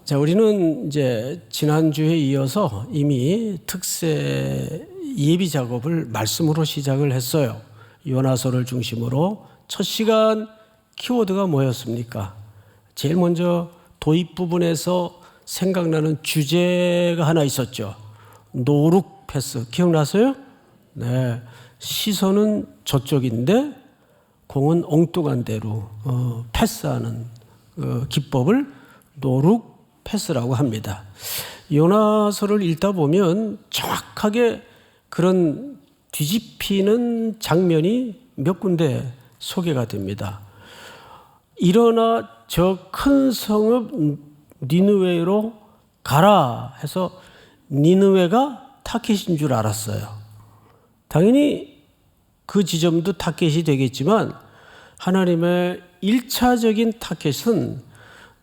자, 우리는 이제 지난주에 이어서 이미 특세 예비 작업을 말씀으로 시작을 했어요. 요나서를 중심으로 첫 시간 키워드가 뭐였습니까? 제일 먼저 도입 부분에서 생각나는 주제가 하나 있었죠. 노룩 패스 기억나세요? 네, 시선은 저쪽인데 공은 엉뚱한 데로 패스하는 기법을 노룩 패스라고 합니다. 요나서를 읽다 보면 정확하게 그런 뒤집히는 장면이 몇 군데 소개가 됩니다. 일어나 저 큰 성읍 니느웨로 가라 해서 니느웨가 타켓인 줄 알았어요. 당연히 그 지점도 타켓이 되겠지만 하나님의 1차적인 타켓은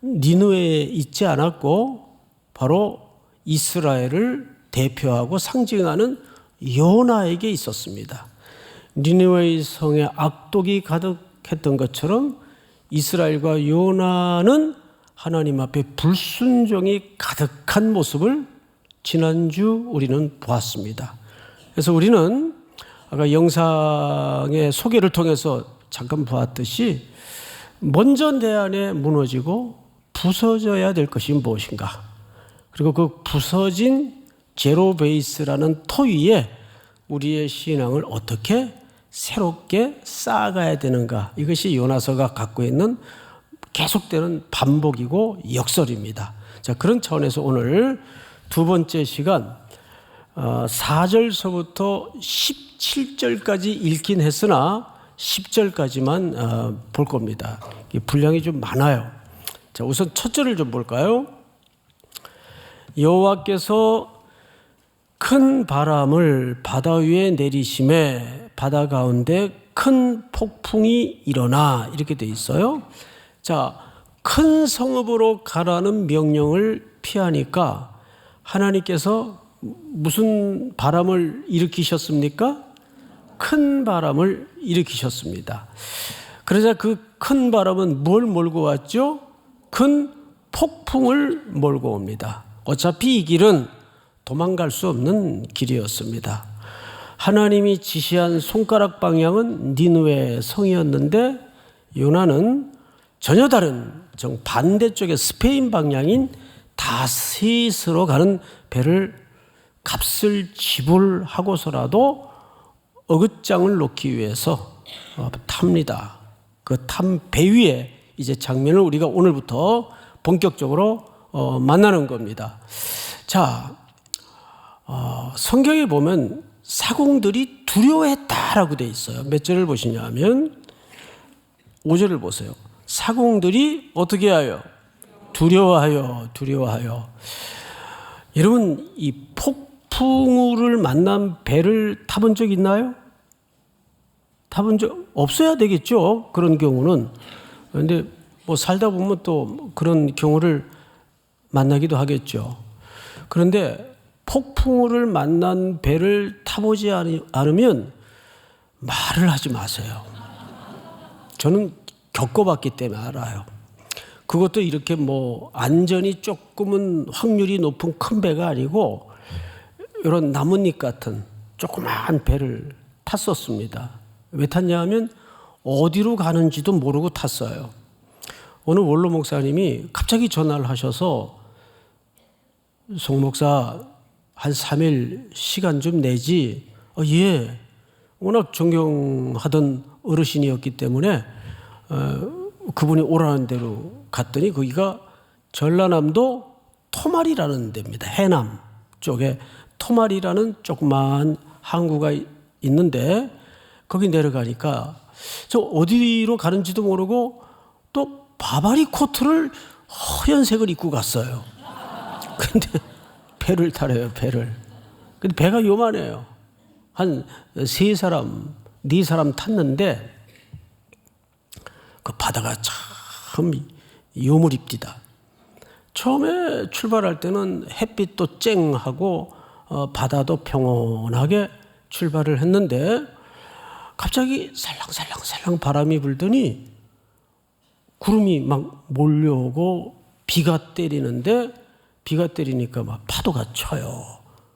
니느웨에 있지 않았고 바로 이스라엘을 대표하고 상징하는 요나에게 있었습니다. 니느웨의 성에 악독이 가득했던 것처럼 이스라엘과 요나는 하나님 앞에 불순종이 가득한 모습을 지난주 우리는 보았습니다. 그래서 우리는 아까 영상의 소개를 통해서 잠깐 보았듯이 먼저 내 안에 무너지고 부서져야 될 것이 무엇인가, 그리고 그 부서진 제로 베이스라는 토 위에 우리의 신앙을 어떻게 새롭게 쌓아가야 되는가, 이것이 요나서가 갖고 있는 계속되는 반복이고 역설입니다. 자, 그런 차원에서 오늘 두 번째 시간 4절서부터 17절까지 읽긴 했으나 10절까지만 볼 겁니다. 분량이 좀 많아요. 자, 우선 첫 절을 좀 볼까요? 여호와께서 큰 바람을 바다 위에 내리심에 바다 가운데 큰 폭풍이 일어나, 이렇게 돼 있어요. 자, 큰 성읍으로 가라는 명령을 피하니까 하나님께서 무슨 바람을 일으키셨습니까? 큰 바람을 일으키셨습니다. 그러자 그 큰 바람은 뭘 몰고 왔죠? 큰 폭풍을 몰고 옵니다. 어차피 이 길은 도망갈 수 없는 길이었습니다. 하나님이 지시한 손가락 방향은 니느웨 성이었는데 요나는 전혀 다른 정반대쪽의 스페인 방향인 다시스로 가는 배를 값을 지불하고서라도 어긋장을 놓기 위해서 탑니다. 그 탄 배 위에 이제 장면을 우리가 오늘부터 본격적으로 만나는 겁니다. 자, 성경에 보면 사공들이 두려워했다라고 돼 있어요. 몇 절을 보시냐면 5절을 보세요. 사공들이 어떻게 하여? 두려워하여. 여러분, 이 폭풍우를 만난 배를 타본 적 있나요? 타본 적 없어야 되겠죠, 그런 경우는. 그런데 뭐 살다 보면 또 그런 경우를 만나기도 하겠죠. 그런데 폭풍우를 만난 배를 타보지 않으면 말을 하지 마세요. 저는 겪어봤기 때문에 알아요. 그것도 이렇게 뭐 안전이 조금은 확률이 높은 큰 배가 아니고 이런 나뭇잎 같은 조그마한 배를 탔었습니다. 왜 탔냐 하면 어디로 가는지도 모르고 탔어요. 어느 원로 목사님이 갑자기 전화를 하셔서 송 목사 한 3일 시간 좀 내지. 예. 워낙 존경하던 어르신이었기 때문에 그분이 오라는 대로 갔더니 거기가 전라남도 토말이라는 데입니다. 해남 쪽에 토말이라는 조그마한 항구가 있는데 거기 내려가니까 저 어디로 가는지도 모르고 또 바바리 코트를 허연색을 입고 갔어요. 근데 배를 타래요, 배를. 근데 배가 요만해요. 한 3사람, 4사람 탔는데 그 바다가 참 요물입디다. 처음에 출발할 때는 햇빛도 쨍하고 바다도 평온하게 출발을 했는데 갑자기 살랑살랑 바람이 불더니 구름이 막 몰려오고 비가 때리니까 막 파도가 쳐요.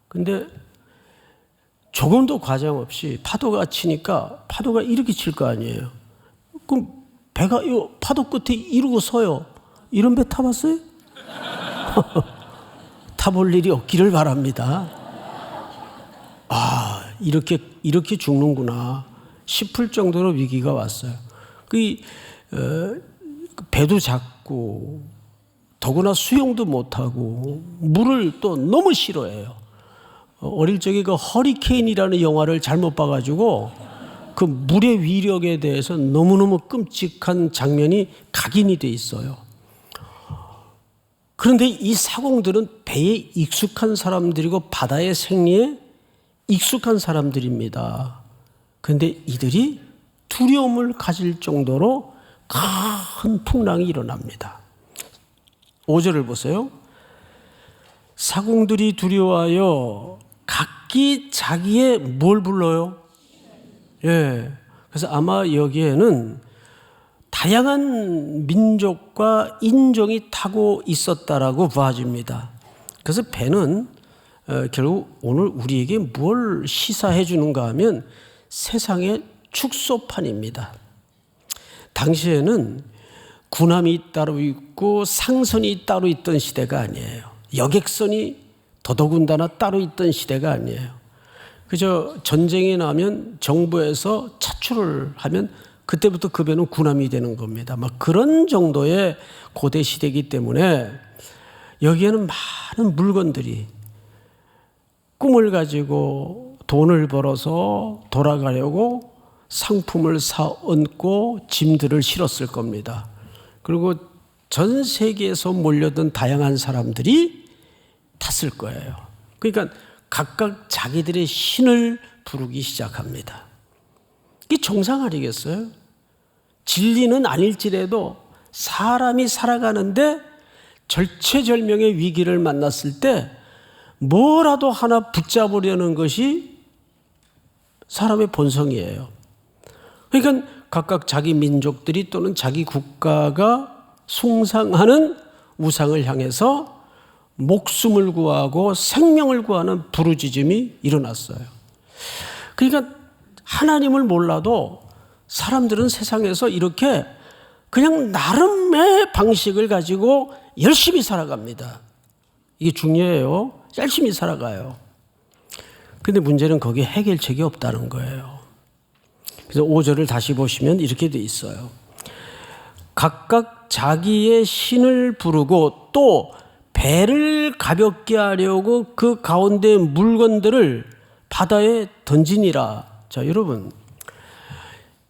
근데 조금도 과장 없이 파도가 치니까 파도가 이렇게 칠 거 아니에요. 그럼 배가 이 파도 끝에 이러고 서요. 이런 배 타봤어요? 타볼 일이 없기를 바랍니다. 아, 이렇게 죽는구나 싶을 정도로 위기가 왔어요. 배도 작고 더구나 수영도 못하고 물을 또 너무 싫어해요. 어릴 적에 그 허리케인이라는 영화를 잘못 봐가지고 그 물의 위력에 대해서 너무너무 끔찍한 장면이 각인이 돼 있어요. 그런데 이 사공들은 배에 익숙한 사람들이고 바다의 생리에 익숙한 사람들입니다. 그런데 이들이 두려움을 가질 정도로 큰 풍랑이 일어납니다. 5절을 보세요. 사공들이 두려워하여 각기 자기의 뭘 불러요? 예. 그래서 아마 여기에는 다양한 민족과 인종이 타고 있었다라고 봐집니다. 그래서 배는 결국 오늘 우리에게 뭘 시사해 주는가 하면 세상의 축소판입니다. 당시에는 군함이 따로 있고 상선이 따로 있던 시대가 아니에요. 여객선이 더더군다나 따로 있던 시대가 아니에요. 그저 전쟁이 나면 정부에서 차출을 하면 그때부터 그 배는 군함이 되는 겁니다. 막 그런 정도의 고대 시대이기 때문에 여기에는 많은 물건들이 꿈을 가지고 돈을 벌어서 돌아가려고 상품을 사얹고 짐들을 실었을 겁니다. 그리고 전 세계에서 몰려든 다양한 사람들이 탔을 거예요. 그러니까 각각 자기들의 신을 부르기 시작합니다. 이게 정상 아니겠어요? 진리는 아닐지라도 사람이 살아가는데 절체절명의 위기를 만났을 때 뭐라도 하나 붙잡으려는 것이 사람의 본성이에요. 그러니까 각각 자기 민족들이 또는 자기 국가가 숭상하는 우상을 향해서 목숨을 구하고 생명을 구하는 부르짖음이 일어났어요. 그러니까 하나님을 몰라도 사람들은 세상에서 이렇게 그냥 나름의 방식을 가지고 열심히 살아갑니다. 이게 중요해요. 열심히 살아가요. 근데 문제는 거기에 해결책이 없다는 거예요. 그래서 5절을 다시 보시면 이렇게 돼 있어요. 각각 자기의 신을 부르고 또 배를 가볍게 하려고 그 가운데 물건들을 바다에 던지니라. 자, 여러분,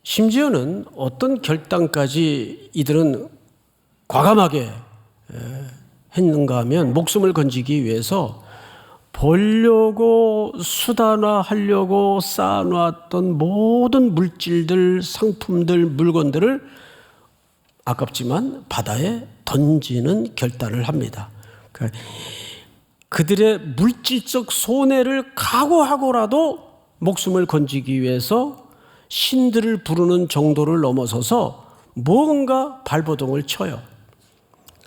심지어는 어떤 결단까지 이들은 과감하게 했는가 하면 목숨을 건지기 위해서 벌려고 수단화하려고 쌓아놨던 모든 물질들, 상품들, 물건들을 아깝지만 바다에 던지는 결단을 합니다. 그들의 물질적 손해를 각오하고라도 목숨을 건지기 위해서 신들을 부르는 정도를 넘어서서 뭔가 발버둥을 쳐요.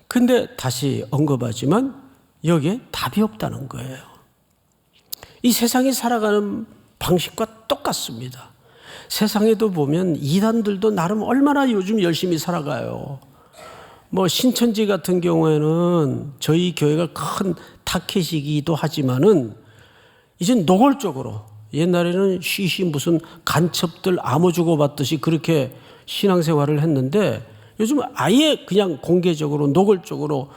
근데 다시 언급하지만 여기에 답이 없다는 거예요. 이 세상이 살아가는 방식과 똑같습니다. 세상에도 보면 이단들도 나름 얼마나 요즘 열심히 살아가요. 뭐 신천지 같은 경우에는 저희 교회가 큰 타켓이기도 하지만은 이제 노골적으로 옛날에는 쉬쉬 무슨 간첩들 암호 주고받듯이 그렇게 신앙생활을 했는데 요즘 아예 그냥 공개적으로 노골적으로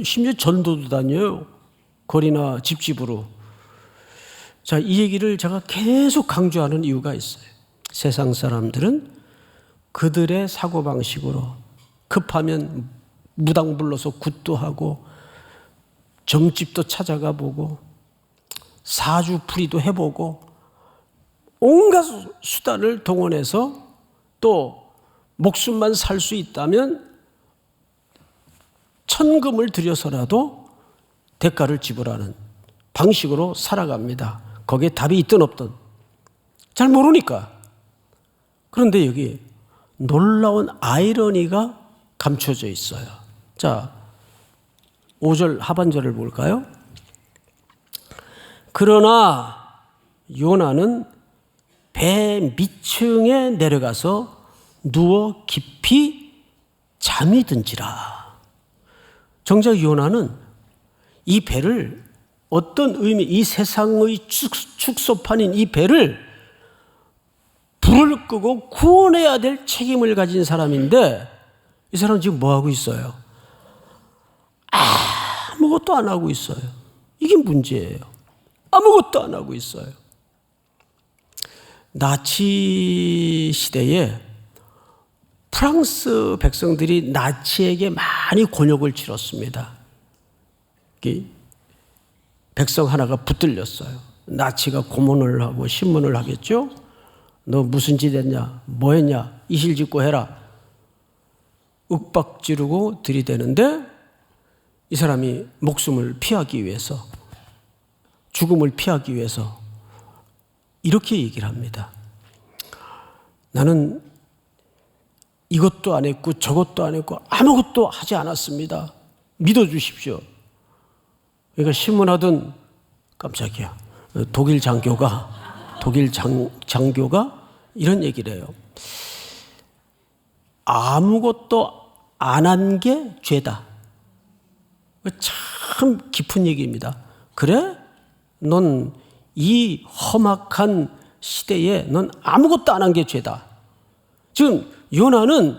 심지어 전도도 다녀요. 거리나 집집으로. 자, 이 얘기를 제가 계속 강조하는 이유가 있어요. 세상 사람들은 그들의 사고방식으로 급하면 무당 불러서 굿도 하고 점집도 찾아가 보고 사주풀이도 해보고 온갖 수단을 동원해서 또 목숨만 살 수 있다면 천금을 들여서라도 대가를 지불하는 방식으로 살아갑니다. 거기에 답이 있든 없든 잘 모르니까. 그런데 여기 놀라운 아이러니가 감춰져 있어요. 자, 5절 하반절을 볼까요? 그러나 요나는 배 밑층에 내려가서 누워 깊이 잠이 든지라. 정작 요나는 이 배를 어떤 의미, 이 세상의 축소판인 이 배를 불을 끄고 구원해야 될 책임을 가진 사람인데 이 사람은 지금 뭐 하고 있어요? 아무것도 안 하고 있어요. 이게 문제예요. 아무것도 안 하고 있어요. 나치 시대에 프랑스 백성들이 나치에게 많이 곤욕을 치렀습니다. 백성 하나가 붙들렸어요. 나치가 고문을 하고 신문을 하겠죠. 너 무슨 짓 했냐? 뭐 했냐? 이실직고 해라. 윽박 지르고 들이대는데 이 사람이 목숨을 피하기 위해서, 죽음을 피하기 위해서 이렇게 얘기를 합니다. 나는 이것도 안 했고 저것도 안 했고 아무것도 하지 않았습니다. 믿어주십시오. 그러니까 신문하던 깜짝이야. 독일 장교가 이런 얘기를 해요. 아무것도 안 한 게 죄다. 참 깊은 얘기입니다. 그래? 넌 이 험악한 시대에 넌 아무것도 안 한 게 죄다. 지금 요나는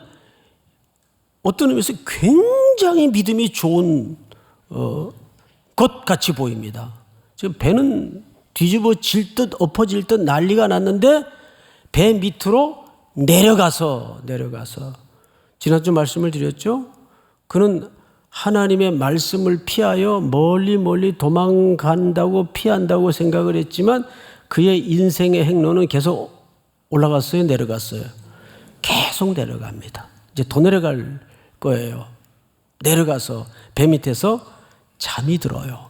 어떤 의미에서 굉장히 믿음이 좋은 것 같이 보입니다. 지금 배는 뒤집어질 듯 엎어질 듯 난리가 났는데 배 밑으로 내려가서 지난주 말씀을 드렸죠. 그는 하나님의 말씀을 피하여 멀리 도망간다고 피한다고 생각을 했지만 그의 인생의 행로는 계속 올라갔어요, 내려갔어요? 계속 내려갑니다. 이제 더 내려갈 거예요. 내려가서 배 밑에서 잠이 들어요.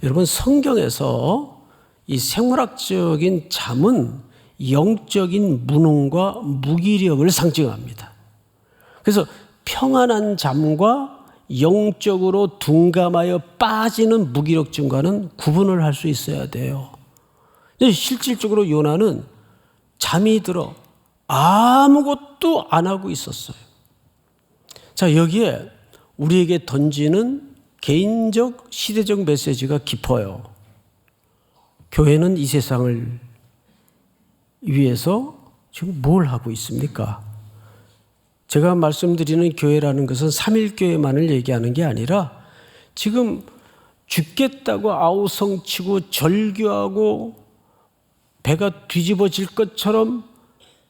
여러분, 성경에서 이 생물학적인 잠은 영적인 무능과 무기력을 상징합니다. 그래서 평안한 잠과 영적으로 둔감하여 빠지는 무기력증과는 구분을 할 수 있어야 돼요. 실질적으로 요나는 잠이 들어 아무것도 안 하고 있었어요. 자, 여기에 우리에게 던지는 개인적 시대적 메시지가 깊어요. 교회는 이 세상을 위해서 지금 뭘 하고 있습니까? 제가 말씀드리는 교회라는 것은 삼일교회만을 얘기하는 게 아니라 지금 죽겠다고 아우성치고 절규하고 배가 뒤집어질 것처럼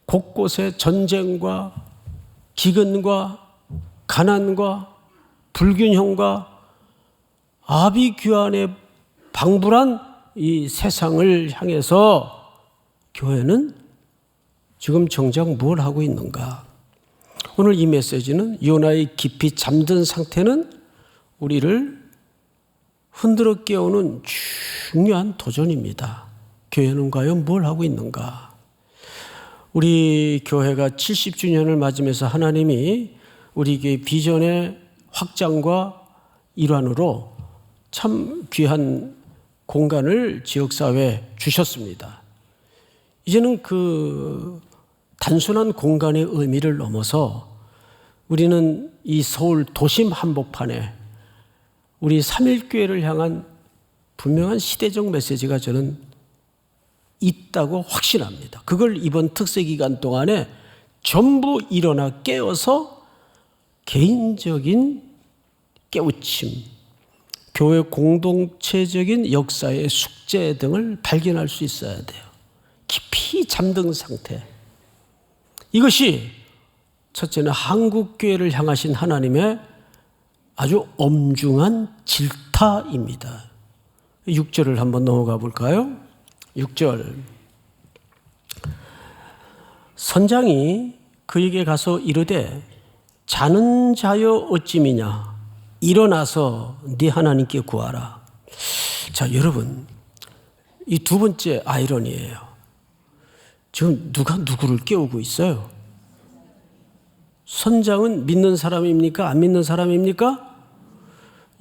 곳곳에 전쟁과 기근과 가난과 불균형과 아비규환에 방불한 이 세상을 향해서 교회는 지금 정작 뭘 하고 있는가? 오늘 이 메시지는 요나의 깊이 잠든 상태는 우리를 흔들어 깨우는 중요한 도전입니다. 교회는 과연 뭘 하고 있는가? 우리 교회가 70주년을 맞으면서 하나님이 우리 교회 비전의 확장과 일환으로 참 귀한 공간을 지역사회에 주셨습니다. 이제는 그 단순한 공간의 의미를 넘어서 우리는 이 서울 도심 한복판에 우리 삼일교회를 향한 분명한 시대적 메시지가 저는 있다고 확신합니다. 그걸 이번 특세기간 동안에 전부 일어나 깨어서 개인적인 깨우침, 교회 공동체적인 역사의 숙제 등을 발견할 수 있어야 돼요. 깊이 잠든 상태. 이것이 첫째는 한국교회를 향하신 하나님의 아주 엄중한 질타입니다. 6절을 한번 넘어가 볼까요? 6절. 선장이 그에게 가서 이르되 자는 자여 어찌미냐 일어나서 네 하나님께 구하라. 자, 여러분, 이 두 번째 아이러니예요. 지금 누가 누구를 깨우고 있어요? 선장은 믿는 사람입니까? 안 믿는 사람입니까?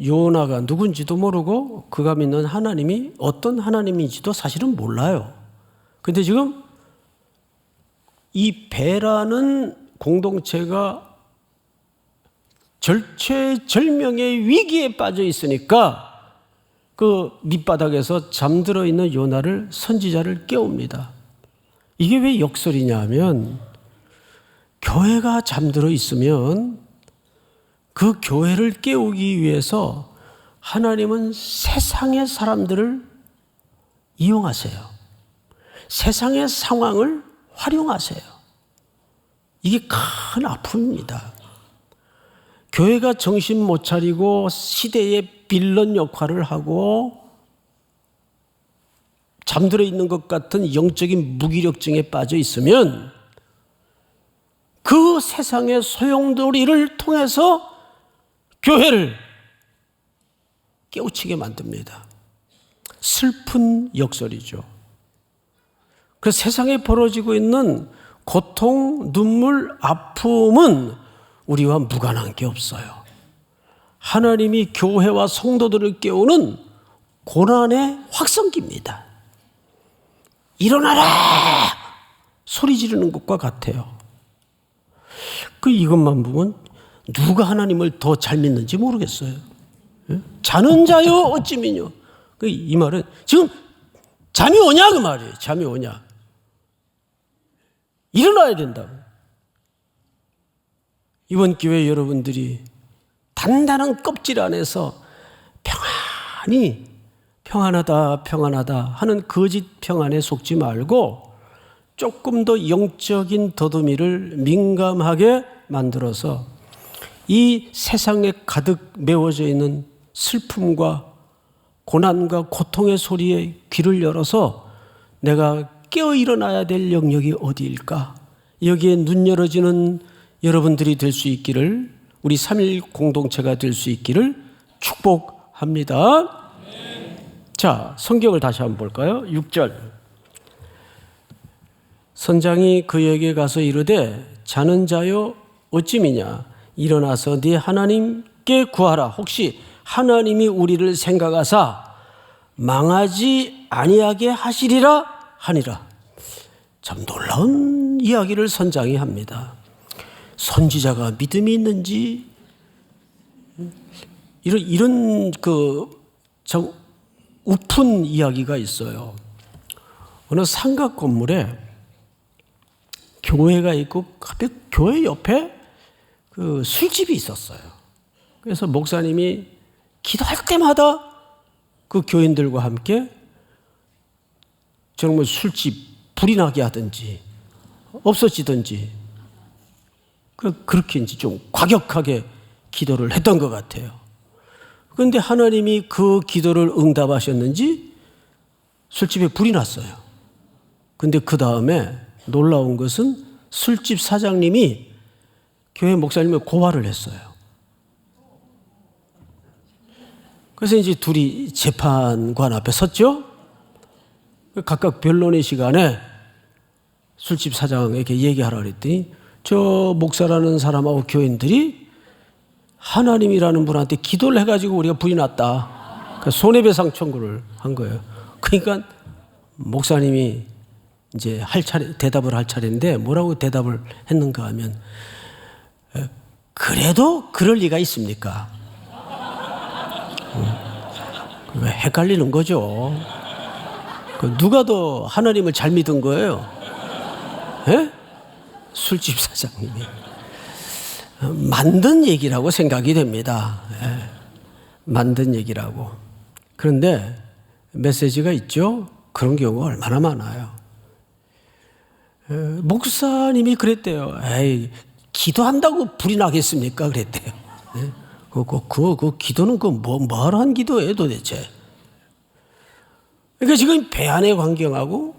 요나가 누군지도 모르고 그가 믿는 하나님이 어떤 하나님인지도 사실은 몰라요. 근데 지금 이 배라는 공동체가 절체절명의 위기에 빠져 있으니까 그 밑바닥에서 잠들어 있는 요나를 선지자를 깨웁니다. 이게 왜 역설이냐 하면 교회가 잠들어 있으면 그 교회를 깨우기 위해서 하나님은 세상의 사람들을 이용하세요. 세상의 상황을 활용하세요. 이게 큰 아픔입니다. 교회가 정신 못 차리고 시대의 빌런 역할을 하고 잠들어 있는 것 같은 영적인 무기력증에 빠져 있으면 그 세상의 소용돌이를 통해서 교회를 깨우치게 만듭니다. 슬픈 역설이죠. 그래서 세상에 벌어지고 있는 고통, 눈물, 아픔은 우리와 무관한 게 없어요. 하나님이 교회와 성도들을 깨우는 고난의 확성기입니다. 일어나라! 소리 지르는 것과 같아요. 이것만 보면 누가 하나님을 더 잘 믿는지 모르겠어요. 자는 자요 어찌 미뇨. 이 말은 지금 잠이 오냐 그 말이에요. 잠이 오냐. 일어나야 된다고. 이번 기회에 여러분들이 단단한 껍질 안에서 평안히 평안하다 평안하다 하는 거짓 평안에 속지 말고 조금 더 영적인 더듬이를 민감하게 만들어서 이 세상에 가득 메워져 있는 슬픔과 고난과 고통의 소리에 귀를 열어서 내가 깨어 일어나야 될 영역이 어디일까? 여기에 눈 열어지는 여러분들이 될 수 있기를, 우리 3.1 공동체가 될 수 있기를 축복합니다. 자, 성경을 다시 한번 볼까요? 6절. 선장이 그에게 가서 이르되 자는 자여 어찌 미냐. 일어나서 네 하나님께 구하라. 혹시 하나님이 우리를 생각하사 망하지 아니하게 하시리라 하니라. 참 놀라운 이야기를 선장이 합니다. 선지자가 믿음이 있는지 이런 참 우픈 이야기가 있어요. 어느 삼각 건물에 교회가 있고 갑자기 교회 옆에 그 술집이 있었어요. 그래서 목사님이 기도할 때마다 그 교인들과 함께 정말 술집 불이 나게 하든지 없어지든지 그렇게 이제 좀 과격하게 기도를 했던 것 같아요. 그런데 하나님이 그 기도를 응답하셨는지 술집에 불이 났어요. 그런데 그 다음에 놀라운 것은 술집 사장님이 교회 목사님을 고발을 했어요. 그래서 이제 둘이 재판관 앞에 섰죠. 각각 변론의 시간에 술집 사장에게 얘기하라 그랬더니 저 목사라는 사람하고 교인들이 하나님이라는 분한테 기도를 해가지고 우리가 불이 났다. 그러니까 손해배상 청구를 한 거예요. 그러니까 목사님이 이제 대답을 할 차례인데 뭐라고 대답을 했는가 하면 그래도 그럴 리가 있습니까? 헷갈리는 거죠. 누가 더 하나님을 잘 믿은 거예요? 예? 술집 사장님이. 만든 얘기라고 생각이 됩니다. 예. 만든 얘기라고. 그런데 메시지가 있죠? 그런 경우가 얼마나 많아요. 목사님이 그랬대요. 에이, 기도한다고 불이 나겠습니까? 그랬대요. 예? 그 기도는 뭐한 기도예요 도대체? 그러니까 지금 배안의 광경하고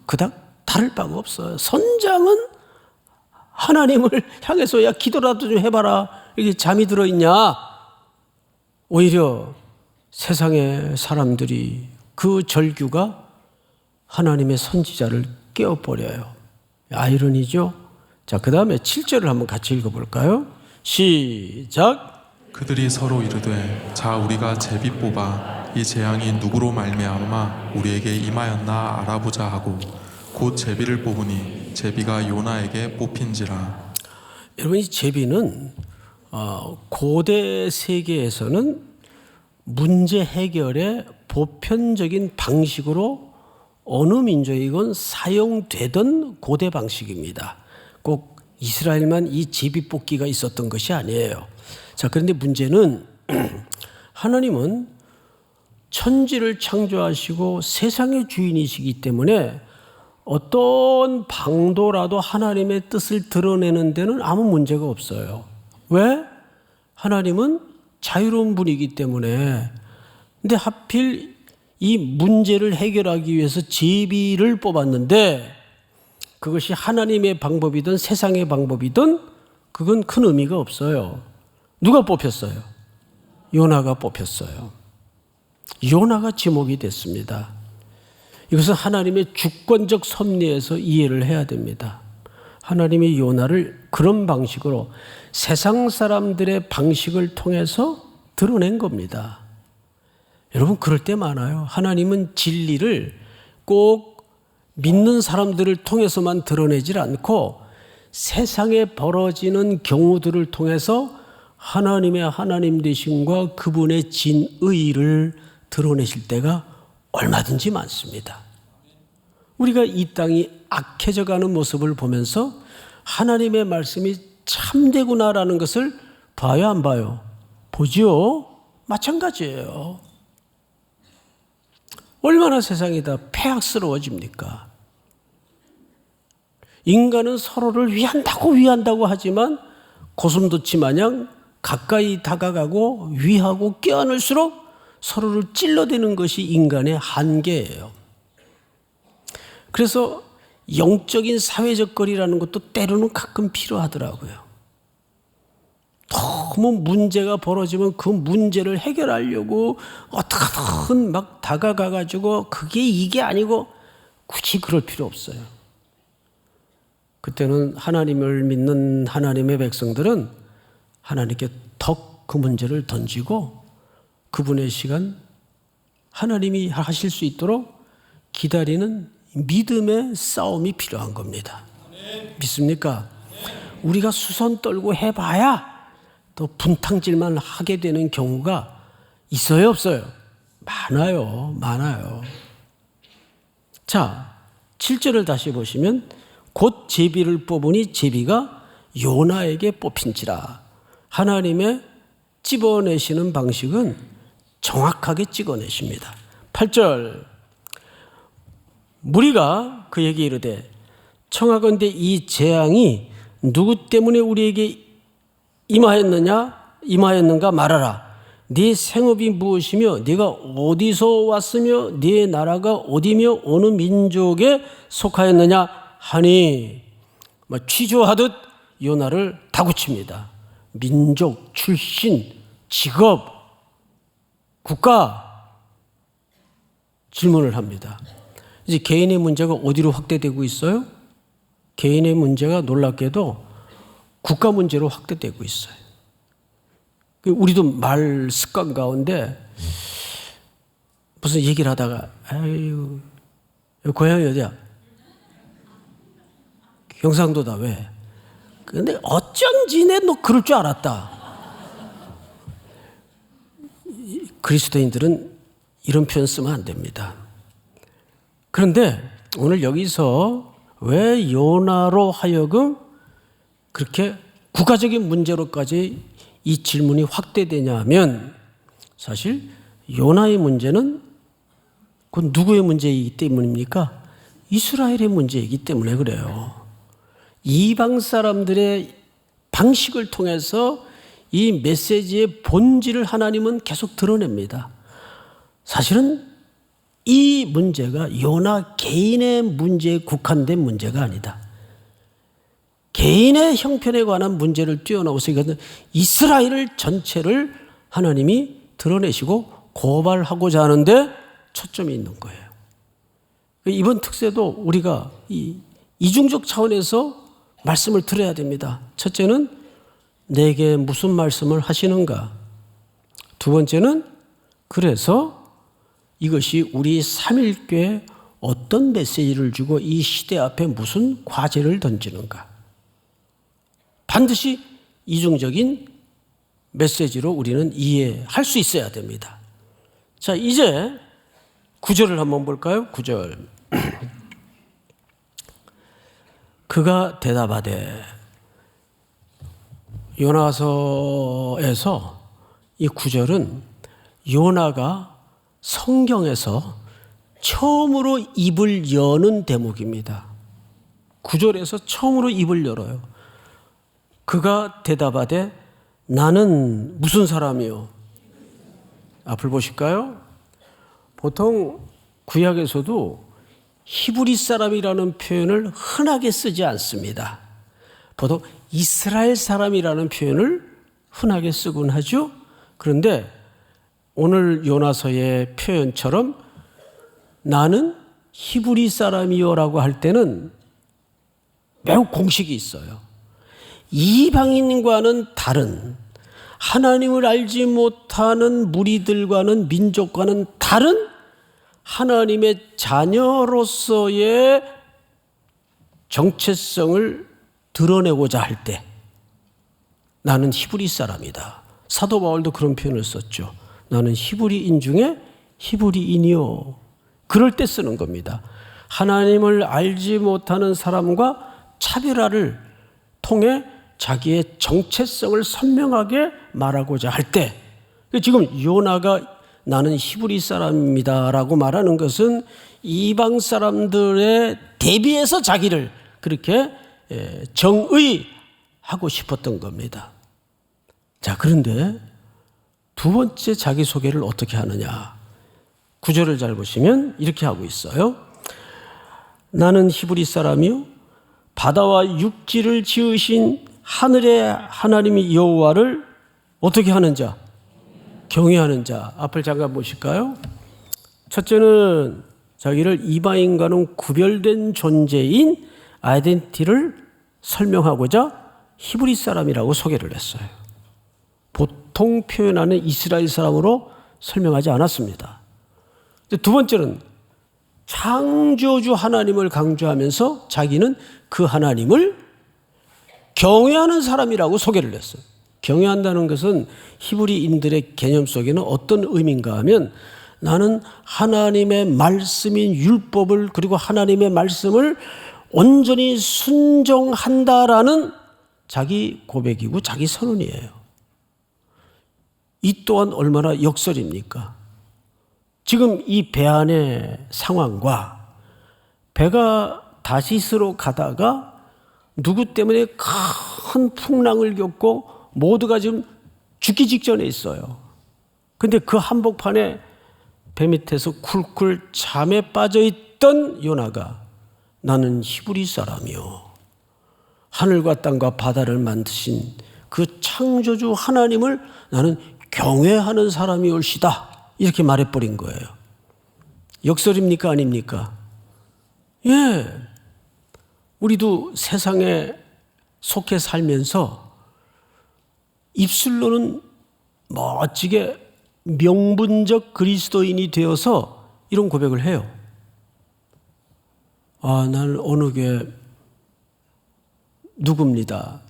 그닥 다를 바가 없어요. 선장은 하나님을 향해서 야 기도라도 좀 해봐라. 이렇게 잠이 들어있냐? 오히려 세상의 사람들이 그 절규가 하나님의 선지자를 깨워버려요. 아이러니죠? 자, 그 다음에 7절을 한번 같이 읽어볼까요? 시작. 그들이 서로 이르되 자 우리가 제비 뽑아 이 재앙이 누구로 말미암아 우리에게 임하였나 알아보자 하고 곧 제비를 뽑으니 제비가 요나에게 뽑힌지라. 여러분, 이 제비는 고대 세계에서는 문제 해결의 보편적인 방식으로 어느 민족이건 사용되던 고대 방식입니다. 꼭 이스라엘만 이 제비 뽑기가 있었던 것이 아니에요. 자, 그런데 문제는 하나님은 천지를 창조하시고 세상의 주인이시기 때문에 어떤 방도라도 하나님의 뜻을 드러내는 데는 아무 문제가 없어요. 왜? 하나님은 자유로운 분이기 때문에. 근데 하필 이 문제를 해결하기 위해서 제비를 뽑았는데 그것이 하나님의 방법이든 세상의 방법이든 그건 큰 의미가 없어요. 누가 뽑혔어요? 요나가 뽑혔어요. 요나가 지목이 됐습니다. 이것은 하나님의 주권적 섭리에서 이해를 해야 됩니다. 하나님이 요나를 그런 방식으로 세상 사람들의 방식을 통해서 드러낸 겁니다. 여러분, 그럴 때 많아요. 하나님은 진리를 꼭 믿는 사람들을 통해서만 드러내질 않고 세상에 벌어지는 경우들을 통해서 하나님의 하나님 되심과 그분의 진의를 드러내실 때가 얼마든지 많습니다. 우리가 이 땅이 악해져 가는 모습을 보면서 하나님의 말씀이 참되구나라는 것을 봐요, 안 봐요? 보죠? 마찬가지예요. 얼마나 세상이 다 폐악스러워집니까? 인간은 서로를 위한다고 하지만 고슴도치 마냥 가까이 다가가고 위하고 껴안을수록 서로를 찔러대는 것이 인간의 한계예요. 그래서 영적인 사회적 거리라는 것도 때로는 가끔 필요하더라고요. 너무 문제가 벌어지면 그 문제를 해결하려고 어떻게든 막 다가가가지고 그게 이게 아니고 굳이 그럴 필요 없어요. 그때는 하나님을 믿는 하나님의 백성들은 하나님께 더 그 문제를 던지고 그분의 시간 하나님이 하실 수 있도록 기다리는 믿음의 싸움이 필요한 겁니다. 믿습니까? 우리가 수선 떨고 해봐야 또 분탕질만 하게 되는 경우가 있어요, 없어요? 많아요. 자, 7절을 다시 보시면 곧 제비를 뽑으니 제비가 요나에게 뽑힌지라. 하나님의 찝어내시는 방식은 정확하게 찍어내십니다. 8절 무리가 그에게 이르되 청하건대 이 재앙이 누구 때문에 우리에게 임하였는가 말하라. 네 생업이 무엇이며 네가 어디서 왔으며 네 나라가 어디며 어느 민족에 속하였느냐 하니 취조하듯 요나를 다그칩니다. 민족, 출신, 직업, 국가 질문을 합니다. 이제 개인의 문제가 어디로 확대되고 있어요? 개인의 문제가 놀랍게도 국가 문제로 확대되고 있어요. 우리도 말 습관 가운데 무슨 얘기를 하다가 아유, 고향이 어디야? 경상도다. 왜? 근데 어쩐지 너 그럴 줄 알았다. 그리스도인들은 이런 표현 쓰면 안 됩니다. 그런데 오늘 여기서 왜 요나로 하여금 그렇게 국가적인 문제로까지 이 질문이 확대되냐 하면 사실 요나의 문제는 그건 누구의 문제이기 때문입니까? 이스라엘의 문제이기 때문에 그래요. 이방 사람들의 방식을 통해서 이 메시지의 본질을 하나님은 계속 드러냅니다. 사실은 이 문제가 요나 개인의 문제에 국한된 문제가 아니다. 개인의 형편에 관한 문제를 뛰어넘어서 이것은 이스라엘 전체를 하나님이 드러내시고 고발하고자 하는데 초점이 있는 거예요. 이번 특세도 우리가 이중적 차원에서 말씀을 들어야 됩니다. 첫째는 내게 무슨 말씀을 하시는가? 두 번째는 그래서 이것이 우리 삼일교회에 어떤 메시지를 주고 이 시대 앞에 무슨 과제를 던지는가. 반드시 이중적인 메시지로 우리는 이해할 수 있어야 됩니다. 자, 이제 9절을 한번 볼까요? 9절. 그가 대답하되, 요나서에서 이 9절은 요나가 성경에서 처음으로 입을 여는 대목입니다. 9절에서 처음으로 입을 열어요. 그가 대답하되 나는 무슨 사람이요? 앞을 보실까요? 보통 구약에서도 히브리 사람이라는 표현을 흔하게 쓰지 않습니다. 보통 이스라엘 사람이라는 표현을 흔하게 쓰곤 하죠. 그런데 오늘 요나서의 표현처럼 나는 히브리 사람이요라고 할 때는 매우 공식이 있어요. 이방인과는 다른, 하나님을 알지 못하는 무리들과는, 민족과는 다른 하나님의 자녀로서의 정체성을 드러내고자 할 때 나는 히브리 사람이다. 사도 바울도 그런 표현을 썼죠. 나는 히브리인 중에 히브리인이요. 그럴 때 쓰는 겁니다. 하나님을 알지 못하는 사람과 차별화를 통해 자기의 정체성을 선명하게 말하고자 할 때, 지금 요나가 나는 히브리 사람입니다라고 말하는 것은 이방 사람들에 대비해서 자기를 그렇게 정의하고 싶었던 겁니다. 자, 그런데 두 번째 자기소개를 어떻게 하느냐. 9절을 잘 보시면 이렇게 하고 있어요. 나는 히브리 사람이요 바다와 육지를 지으신 하늘의 하나님이 여호와를 어떻게 하는 자? 경외하는 자. 앞을 잠깐 보실까요? 첫째는 자기를 이방인과는 구별된 존재인 아이덴티티를 설명하고자 히브리 사람이라고 소개를 했어요. 보통 표현하는 이스라엘 사람으로 설명하지 않았습니다. 두 번째는 창조주 하나님을 강조하면서 자기는 그 하나님을 경외하는 사람이라고 소개를 했어요. 경외한다는 것은 히브리인들의 개념 속에는 어떤 의미인가 하면 나는 하나님의 말씀인 율법을 그리고 하나님의 말씀을 온전히 순종한다라는 자기 고백이고 자기 선언이에요. 이 또한 얼마나 역설입니까? 지금 이 배 안의 상황과 배가 다시스로 가다가 누구 때문에 큰 풍랑을 겪고 모두가 지금 죽기 직전에 있어요. 근데 그 한복판에 배 밑에서 쿨쿨 잠에 빠져있던 요나가 나는 히브리 사람이요 하늘과 땅과 바다를 만드신 그 창조주 하나님을 나는 경외하는 사람이올시다 이렇게 말해버린 거예요. 역설입니까? 아닙니까? 예. 우리도 세상에 속해 살면서 입술로는 멋지게 명분적 그리스도인이 되어서 이런 고백을 해요. 아, 나는 어느 교회 누굽니다.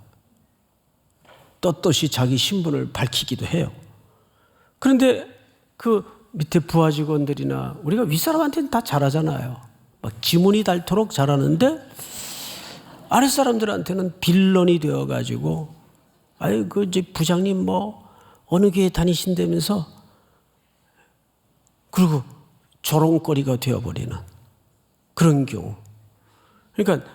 떳떳이 자기 신분을 밝히기도 해요. 그런데 그 밑에 부하 직원들이나 우리가 윗사람한테는 다 잘하잖아요. 막 지문이 닳도록 잘하는데 아랫사람들한테는 빌런이 되어가지고 아유 그 이제 부장님 뭐 어느 교회 다니신다면서 그리고 조롱거리가 되어버리는 그런 경우. 그러니까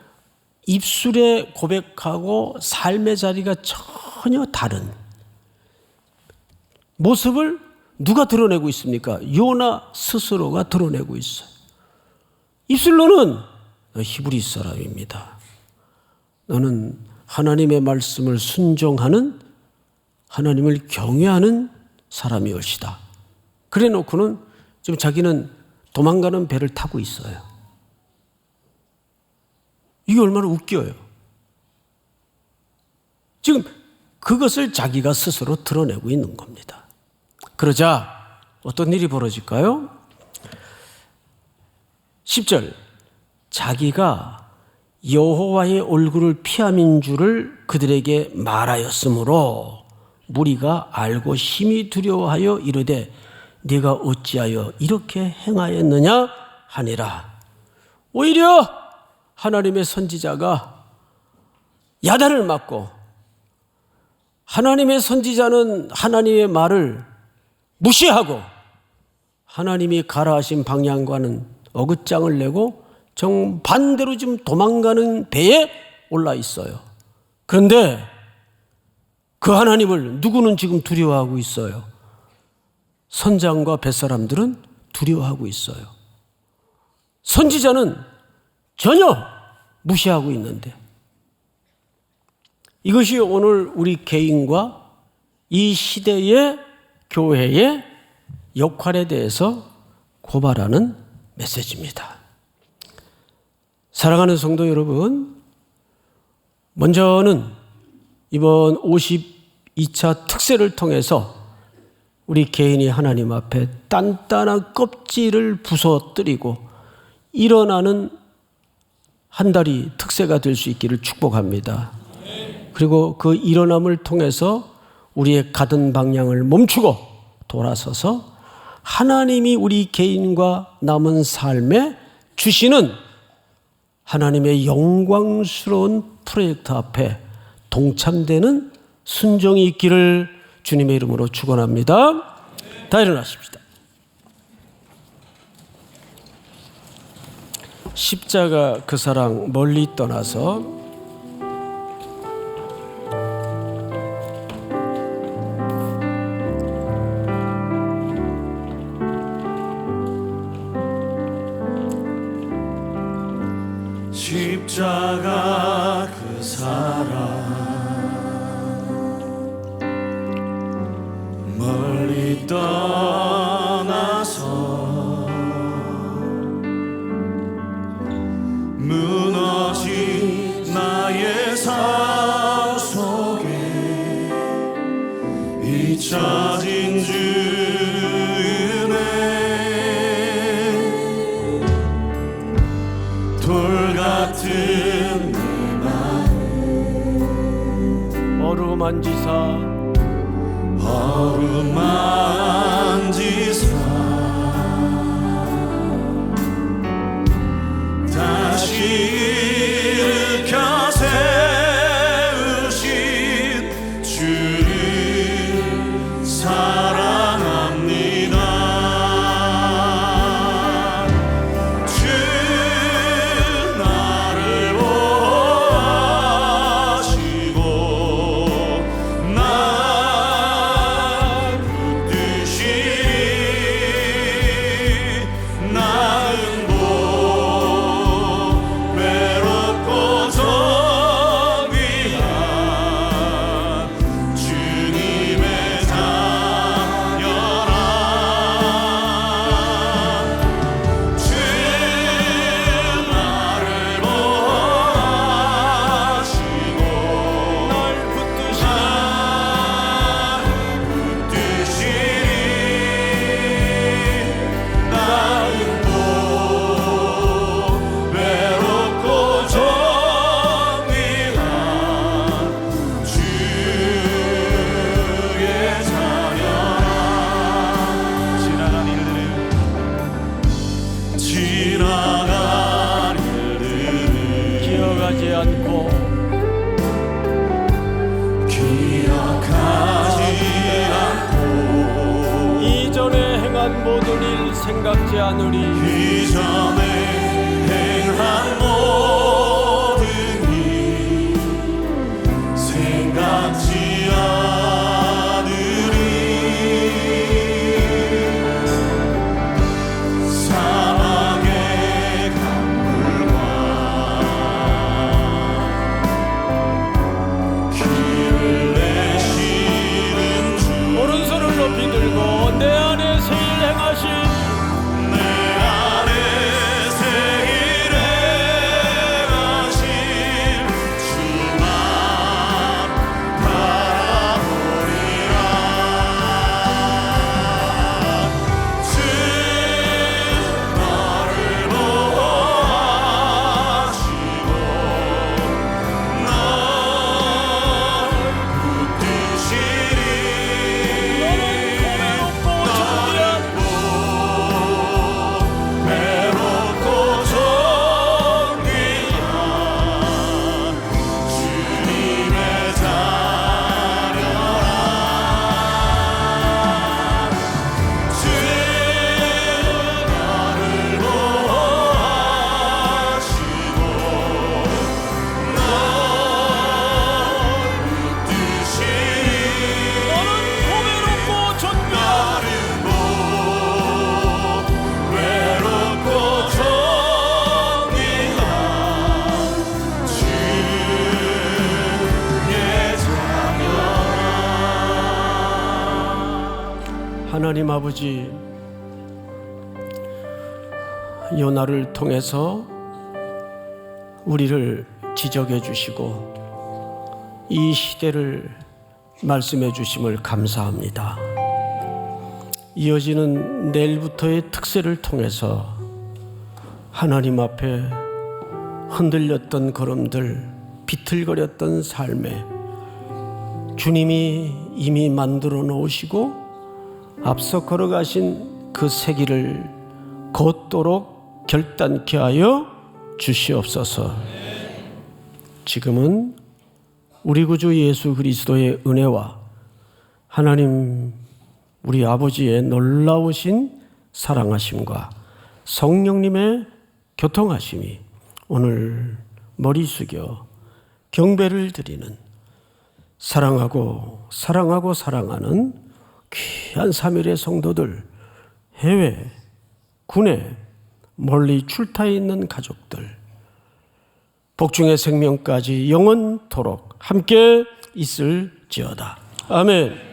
입술에 고백하고 삶의 자리가 전혀 다른 모습을 누가 드러내고 있습니까? 요나 스스로가 드러내고 있어요. 입술로는 히브리 사람입니다. 너는 하나님의 말씀을 순종하는 하나님을 경외하는 사람이올시다. 그래 놓고는 지금 자기는 도망가는 배를 타고 있어요. 이게 얼마나 웃겨요. 지금 그것을 자기가 스스로 드러내고 있는 겁니다. 그러자 어떤 일이 벌어질까요? 10절, 자기가 여호와의 얼굴을 피함인 줄을 그들에게 말하였으므로 무리가 알고 심히 두려워하여 이르되 네가 어찌하여 이렇게 행하였느냐 하니라. 오히려 하나님의 선지자가 야단을 맞고, 하나님의 선지자는 하나님의 말을 무시하고 하나님이 가라 하신 방향과는 어긋장을 내고 정반대로 지금 도망가는 배에 올라 있어요. 그런데 그 하나님을 누구는 지금 두려워하고 있어요? 선장과 뱃사람들은 두려워하고 있어요. 선지자는 전혀 무시하고 있는데, 이것이 오늘 우리 개인과 이 시대의 교회의 역할에 대해서 고발하는 메시지입니다. 사랑하는 성도 여러분, 먼저는 이번 52차 특세를 통해서 우리 개인이 하나님 앞에 단단한 껍질을 부서뜨리고 일어나는 한 달이 특세가 될 수 있기를 축복합니다. 그리고 그 일어남을 통해서 우리의 가던 방향을 멈추고 돌아서서 하나님이 우리 개인과 남은 삶에 주시는 하나님의 영광스러운 프로젝트 앞에 동참되는 순종이 있기를 주님의 이름으로 축원합니다. 다 일어나십시다. 십자가 그 사랑 멀리 떠나서 십자가 그 사랑 멀리 떠나서 무너진 나의 삶 속에 잊혀진 주의 은혜 돌 같은 내 마음 어루만지사 다시 일으켜 세우신 주를 사랑합니다. 주 나를 보호하시고 나은 곳 외롭고 정귀한 주님의 자녀라. 주 나를 보호하시고 날 붙드시리 나은 곳 외롭고 정귀한 주의 자녀라. 지나간 일들을 기억하지 않고 기억하지 않고 이전에 행한 모든 일 생각지 않으리. 이전에 행한 모든 일 생각지 않으리. 사막의 강물과 길을 내시는 주 오른손을 높이 들고 내 안에 새 일 행하신 내 안에 새 하나님 아버지, 요나를 통해서 우리를 지적해 주시고 이 시대를 말씀해 주심을 감사합니다. 이어지는 내일부터의 특세를 통해서 하나님 앞에 흔들렸던 걸음들, 비틀거렸던 삶에 주님이 이미 만들어 놓으시고 앞서 걸어가신 그 세기를 걷도록 결단케 하여 주시옵소서. 지금은 우리 구주 예수 그리스도의 은혜와 하나님 우리 아버지의 놀라우신 사랑하심과 성령님의 교통하심이 오늘 머리 숙여 경배를 드리는 사랑하고 사랑하는 귀한 삼일의 성도들, 해외, 국내, 멀리 출타해 있는 가족들, 복중의 생명까지 영원토록 함께 있을지어다. 아멘.